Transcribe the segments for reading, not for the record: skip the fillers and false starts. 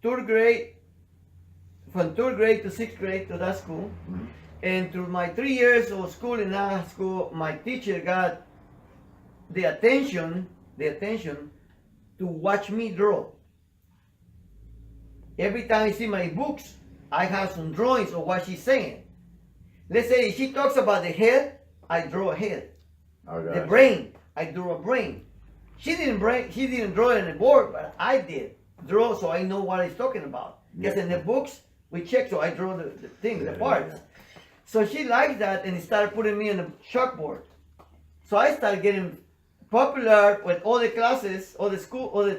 third grade, from third grade to sixth grade to that school. Mm-hmm. And through my 3 years of school in that school, my teacher got the attention to watch me draw. Every time I see my books, I have some drawings of what she's saying. Let's say if she talks about the head, I draw a head. Okay. The brain, I drew a brain. She didn't draw it on the board, but I did draw, so I know what I'm talking about. Because in the books we check, so I draw the things, the parts. Yeah. So she liked that and started putting me on the chalkboard. So I started getting popular with all the classes, all the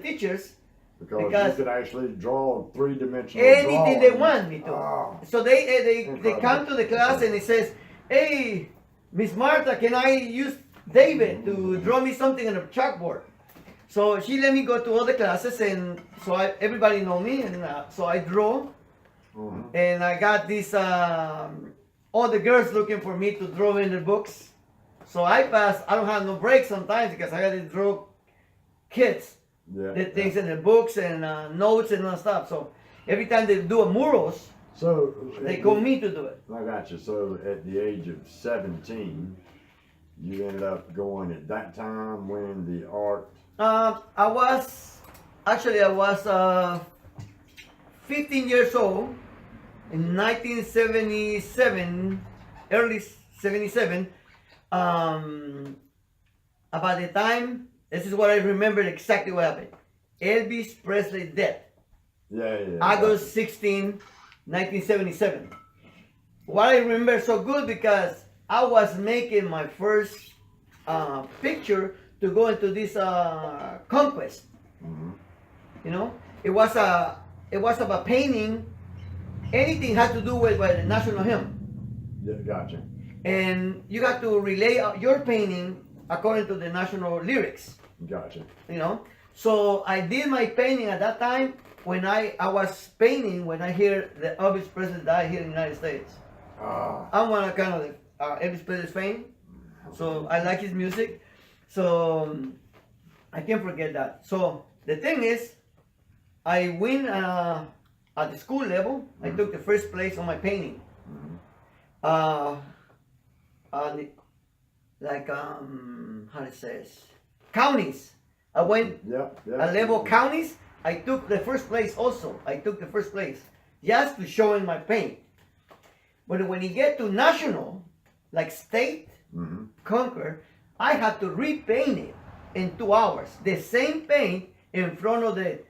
teachers. Because you could actually draw three-dimensional anything they want me to. Oh. So they come to the class and it says, "Hey, Miss Martha, can I use David to draw me something on a chalkboard?" So she let me go to all the classes, and so everybody know me, and so I draw. Mm-hmm. And I got this all the girls looking for me to draw in the books. So I passed. I don't have no break sometimes because I got to draw kids. The things in the books and notes and all stuff. So every time they do a murals, they call me to do it. I got you. So at the age of 17, you ended up going at that time when the art. I was 15 years old in 1977, early 77. About the time. This is what I remember exactly what happened. Elvis Presley death. August 16, 1977. What I remember so good because I was making my first picture to go into this conquest. Mm-hmm. You know, it was about painting. Anything had to do with the national hymn. Yeah, gotcha. And you got to relay your painting according to the national lyrics. Gotcha. You know, so I did my painting at that time when I was painting when I hear the Elvis Presley died here in the United States. I'm one of kind of the Elvis Presley's fame, so I like his music. So I can't forget that. So the thing is, I win at the school level. Mm-hmm. I took the first place on my painting. Mm-hmm. How to say it? Counties. I went a level counties. I took the first place also. I took the first place just to show in my paint. But when you get to national, like state, conquer, I had to repaint it in 2 hours. The same paint in front of the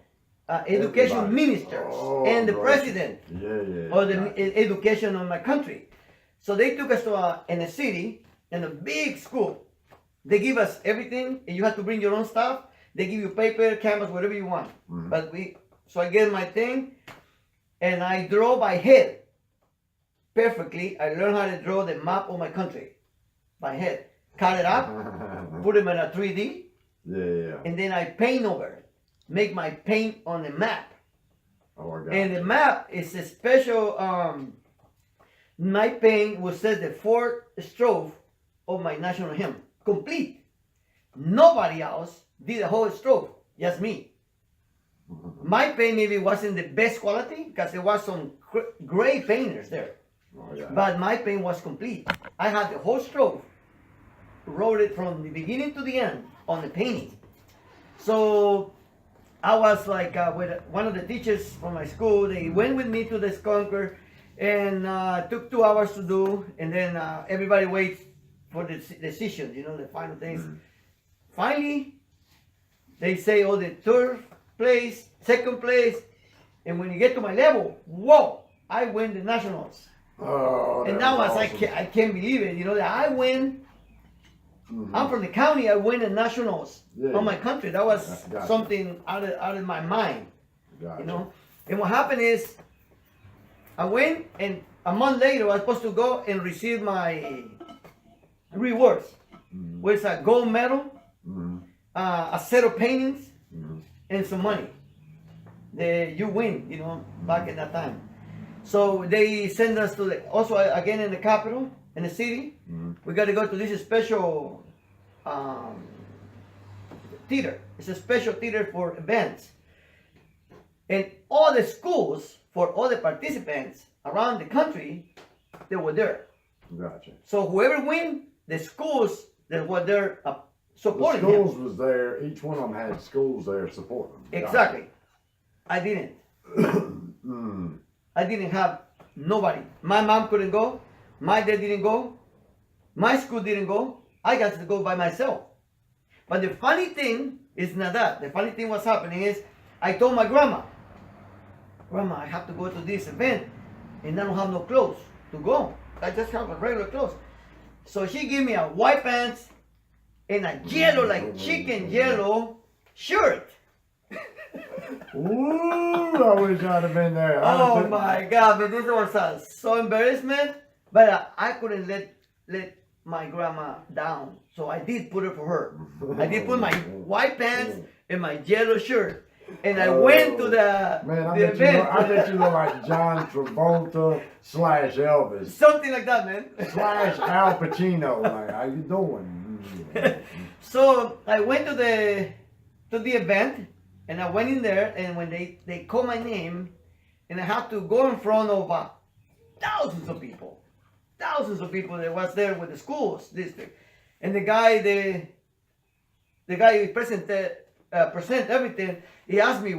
education ministers and the president or the education of my country. So they took us to in a city, in a big school. They give us everything, and you have to bring your own stuff. They give you paper, canvas, whatever you want. Mm-hmm. So I get my thing, and I draw by head perfectly. I learned how to draw the map of my country by head. Cut it up, put them in a 3D, and then I paint over it. Make my paint on the map. And the map is a special. My paint will say the 4th stroke of my national hymn. Complete. Nobody else did the whole stroke, just me. My paint maybe wasn't the best quality because there was some great painters there. But my paint was complete. I had the whole stroke, wrote it from the beginning to the end on the painting. So I was like with one of the teachers from my school. They went with me to this conquer and took 2 hours to do, and then everybody waits for the decisions, the final things. Finally, they say, the 3rd place, 2nd place, and when you get to my level, whoa, I win the nationals. And now awesome. I can't believe it, that I win. I'm from the county, I win the nationals on my country. That was something out of my mind, And what happened is, I went, and a month later, I was supposed to go and receive my rewards, with a gold medal, a set of paintings, and some money. You win, back at that time. So they send us to also again in the capital, in the city. We got to go to this special theater. It's a special theater for events. And all the schools for all the participants around the country, they were there. Gotcha. So whoever win, the schools that were there The supporting schools him. was there. Each one of them had schools there supporting them. Gotcha. Exactly. I didn't. Mm. I didn't have nobody. My mom couldn't go. My dad didn't go. My school didn't go. I got to go by myself. But the funny thing is not that. The funny thing what's happening is I told my grandma, Grandma, I have to go to this event and I don't have no clothes to go. I just have a regular clothes. So she gave me a white pants and a yellow, like chicken yellow shirt. Ooh, I wish I'd have been there. Oh my God, but this was so embarrassment. But I couldn't let my grandma down. So I did put it for her. I did put my white pants and my yellow shirt. And I went to the event. I bet you look like John Travolta / Elvis Something like that, man. / Al Pacino. Like, how you doing? So I went to the event, and I went in there, and when they called my name, and I had to go in front of thousands of people that was there with the schools district, and the guy who present everything. He asked me,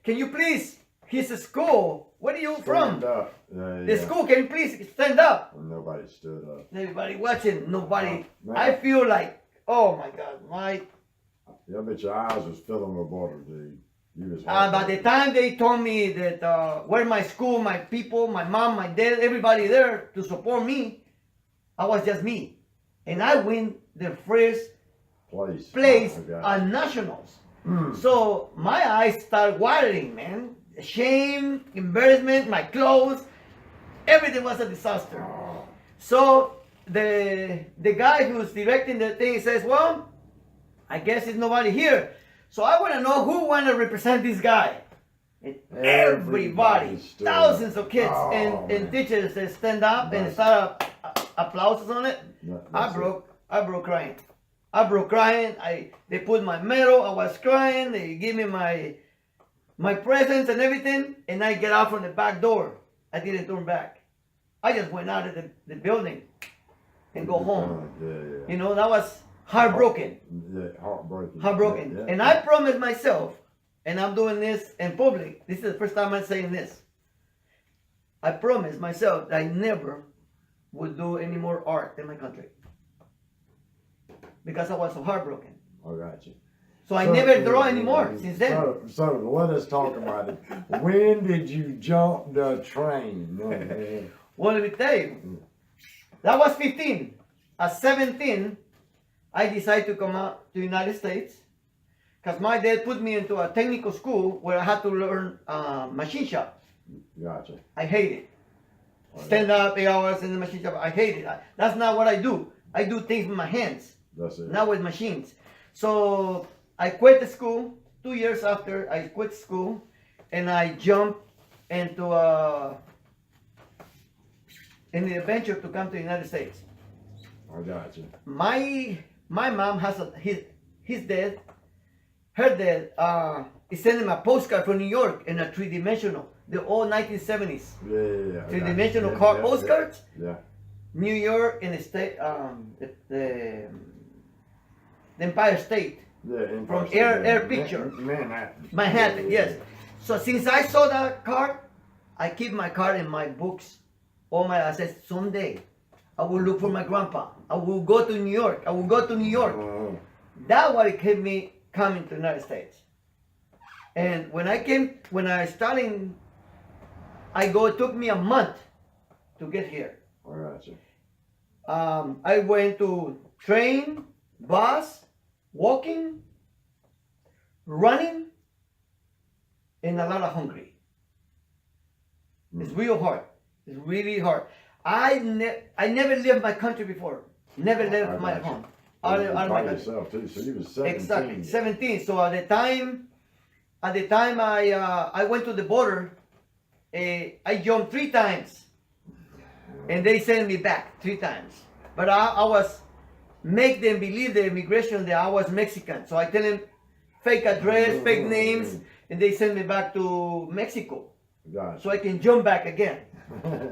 can you please? He's a school. Where are you from? Stand up. The school, can you please stand up? And nobody stood up. Everybody watching, nobody. Man. I feel like, oh my God, Yeah, I bet your eyes was filling with water, dude. You was by the time they told me that where my school, my people, my mom, my dad, everybody there to support me, I was just me. And I win the first place on nationals. So my eyes start watering, man. Shame, embarrassment, my clothes, everything was a disaster. So the guy who's directing the thing says, well, I guess there's nobody here. So I want to know who want to represent this guy. And everybody, thousands of kids and teachers that stand up and start applauses on it. I broke crying. They put my medal. I was crying. They give me my presents and everything, and I get out from the back door. I didn't turn back. I just went out of the building and go home. Yeah. You know, that was heartbroken. Heartbroken. Yeah. And I promised myself, and I'm doing this in public. This is the first time I'm saying this. I promised myself that I never would do any more art in my country. Because I was so heartbroken. I got you. So I never draw anymore since then. So let us talk about it. When did you jump the train? Well, let me tell you. That was 15. At 17, I decided to come out to the United States. Because my dad put me into a technical school where I had to learn machine shop. Gotcha. I hate it. Stand up 8 hours in the machine shop. I hate it. That's not what I do. I do things with my hands. That's it. Not with machines. So I quit the school. 2 years after I quit school, and I jumped into in the adventure to come to the United States. I got you. My mom has his dad. Her dad is sending a postcard from New York in a 3-dimensional, the old 1970s. Yeah. 3-dimensional car postcards. Yeah. New York in the state, the Empire State. Yeah, from air picture. Manhattan, yes. So since I saw that card, I keep my card in my books. I said, someday I will look for my grandpa. I will go to New York. That's what kept me coming to the United States. And when I started, it took me a month to get here. I got you. I went to train, bus, walking, running, and a lot of hungry. It's real hard. It's really hard. I never left my country before. Never left my home. Out of my country. Yourself too. So you were 17. Exactly, 17. So at the time I went to the border, I jumped 3 times, and they sent me back 3 times. But I was make them believe the immigration that I was Mexican. So I tell them fake address, fake names, and they send me back to Mexico. Gotcha. So I can jump back again.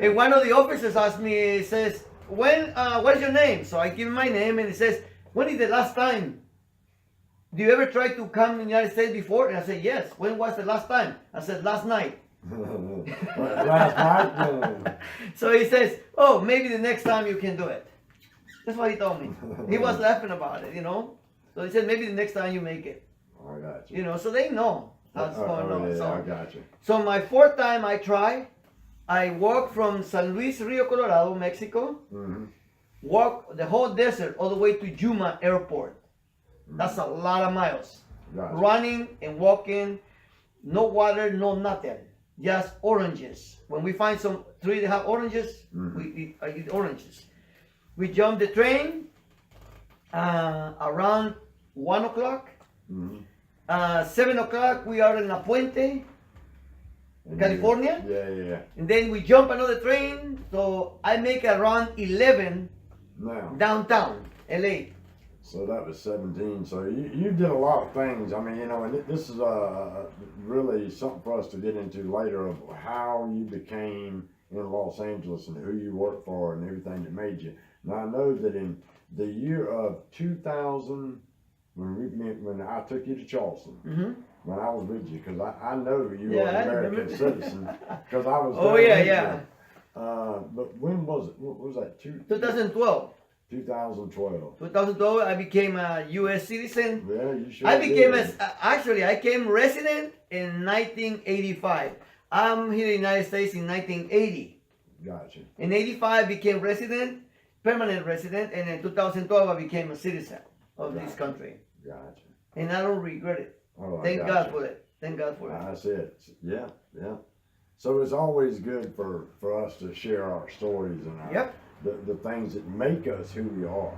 And one of the officers asked me, he says, what is your name? So I give him my name, and he says, when is the last time? Do you ever try to come to the United States before? And I said, yes. When was the last time? I said, last night. Last night? So he says, oh, maybe the next time you can do it. That's what he told me. He was laughing about it, you know. So he said, maybe the next time you make it. I got you. You know, so they know what's going on. Yeah, So, I got you. so my fourth time I try, I walk from San Luis Rio Colorado, Mexico, walk the whole desert all the way to Yuma Airport. That's a lot of miles. Gotcha. Running and walking, no water, no nothing. Just oranges. When we find some tree that have oranges, I eat oranges. We jump the train around 1 o'clock. 7 o'clock we are in La Puente, California. Yeah. And then we jump another train. So I make around 11 Now, downtown LA. so that was 17. So you did a lot of things. I mean, you know, and this is really something for us to get into later of how you became in Los Angeles and who you worked for and everything that made you. Now, I know that in the year of 2000, when I took you to Charleston, when I was with you, because I know you were an American citizen, because I was Oh, down yeah, with yeah. you. But when was it? What was that? 2012. 2012. 2012, I became a U.S. citizen. Yeah, you sure I became did. actually, I came resident in 1985. I'm here in the United States in 1980. Gotcha. In 85, I became resident, permanent resident, and in 2012, I became a citizen of this country. Gotcha. And I don't regret it. Oh, I Thank gotcha. God for it. Thank God for it. That's it. Yeah. So it's always good for us to share our stories and our, Yep. the things that make us who we are.